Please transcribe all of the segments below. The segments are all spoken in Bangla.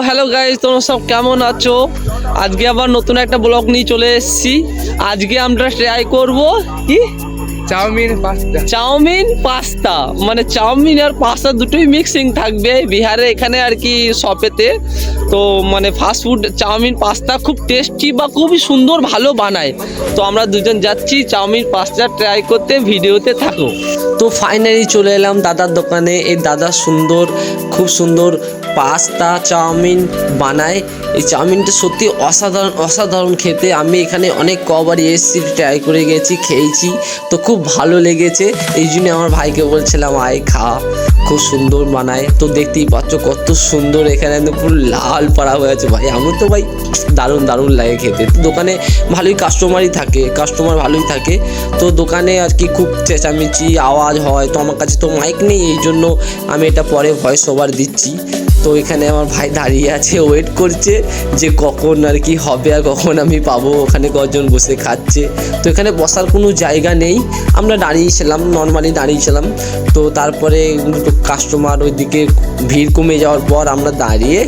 হ্যালো গাইস, তোমরা সব কেমন আছো? আজকে আবার নতুন একটা ব্লগ নিয়ে চলে এসেছি। আজকে আমরা ট্রাই করব কি চাউমিন পাস্তা, মানে চাউমিন আর পাস্তা দুটোই মিক্সিং থাকবে বিহারে এখানে আর কি শপেতে। তো মানে ফাস্ট ফুড চাউমিন পাস্তা খুব টেস্টি বা খুবই সুন্দর ভালো বানায়। তো আমরা দুজন যাচ্ছি চাউমিন পাস্তা ট্রাই করতে, ভিডিওতে থাকো। তো ফাইনালি চলে এলাম দাদার দোকানে। এই দাদা খুব সুন্দর পাস্তা চাউমিন বানায়। এই চাউমিনটা সত্যি অসাধারণ খেতে। আমি এখানে অনেক কবারই এসেছি, ট্রাই করে গেছি, খেয়েছি, তো খুব ভালো লেগেছে। এই জন্য আমার ভাইকে বলছিলাম আয় খা, খুব সুন্দর বানায়। তো দেখতেই পাচ্ছ কত সুন্দর, এখানে পুরো লাল পাড়া হয়ে আছে ভাই। আমার তো ভাই দারুণ লাগে খেতে। তো দোকানে ভালোই কাস্টমার ভালোই থাকে। তো দোকানে আর কি খুব চেঁচামেচি আওয়াজ হয়। তো আমার কাছে তো মাইক নেই, এই জন্য আমি এটা পরে ভয়েস ওভার দিচ্ছি। তো এখানে আমার ভাই দাঁড়িয়ে আছে, ওয়েট করছে যে কখন আর কি হবে আর কখন আমি পাবো। ওখানে কজন বসে খাচ্ছে। তো এখানে বসার কোনো জায়গা নেই, আমরা নর্মালি দাঁড়িয়েছিলাম। তো তারপরে কাস্টমার ওইদিকে ভিড় কমে যাওয়ার পর আমরা দাঁড়িয়ে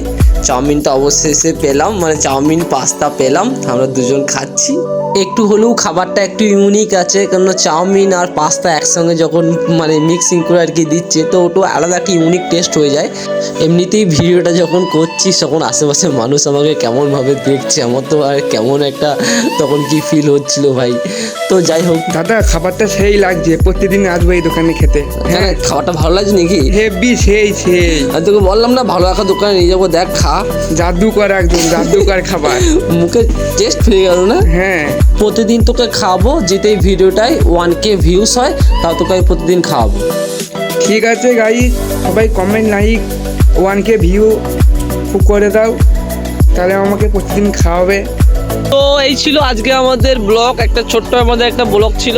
চাউমিনটা অবশেষে পেলাম, মানে চাউমিন পাস্তা পেলাম। আমরা দুজন খাচ্ছি। একটু হলেও খাবারটা একটু ইউনিক আছে, কারণ চাউমিন আর পাস্তা একসঙ্গে যখন মানে মিক্সিং করে আর কি দিচ্ছে, তো ওটা আলাদা একটা ইউনিক টেস্ট হয়ে যায়। এমনিতেই ভিডিওটা যখন করছি তখন আশেপাশে মানুষ আমাকে কেমনভাবে দেখছে, আমার তো আর কেমন একটা তখন কি ফিল হচ্ছিল ভাই। তো যাই হোক দাদা, খাবারটা সেই লাগছে, প্রতিদিন আসবো এই দোকানে খেতে। হ্যাঁ, খাবারটা ভালো লাগছে নাকি? হেভি সেই আমি তোকে বললাম না ভালো একটা দোকানে নিয়ে যাবো, দেখ খা। জাদুকর, একদম জাদুকর খাবার। মুখে টেস্ট হয়ে গেল না? হ্যাঁ, প্রতিদিন তোকে খাওয়াবো, যেতে এই ভিডিওটায় 1K ভিউস হয়, তাও তোকে আমি প্রতিদিন খাওয়াবো। ঠিক আছে গাইস, সবাই কমেন্ট লাইক 1K ভিউ করে দাও, তাহলে আমাকে প্রতিদিন খাওয়াবে। তো এই ছিল আজকে আমাদের ব্লগ, একটা ছোট্ট আমাদের একটা ব্লগ ছিল,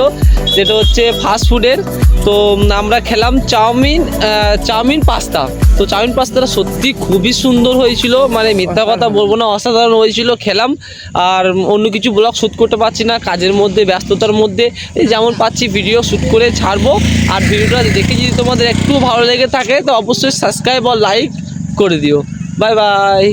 যেটা হচ্ছে ফাস্ট ফুডের। তো আমরা খেলাম চাউমিন পাস্তা। তো চাউমিন পাস্তাটা সত্যি খুবই সুন্দর হয়েছিল, মানে মিথ্যা কথা বলবো না, অসাধারণ হয়েছিল। খেলাম আর অন্য কিছু ব্লগ শ্যুট করতে পারছি না, কাজের মধ্যে ব্যস্ততার মধ্যে। এই যেমন পাচ্ছি ভিডিও শ্যুট করে ছাড়বো। আর ভিডিওটা দেখে যদি তোমাদের একটু ভালো লেগে থাকে তো অবশ্যই সাবস্ক্রাইব আর লাইক করে দিও। Bye bye.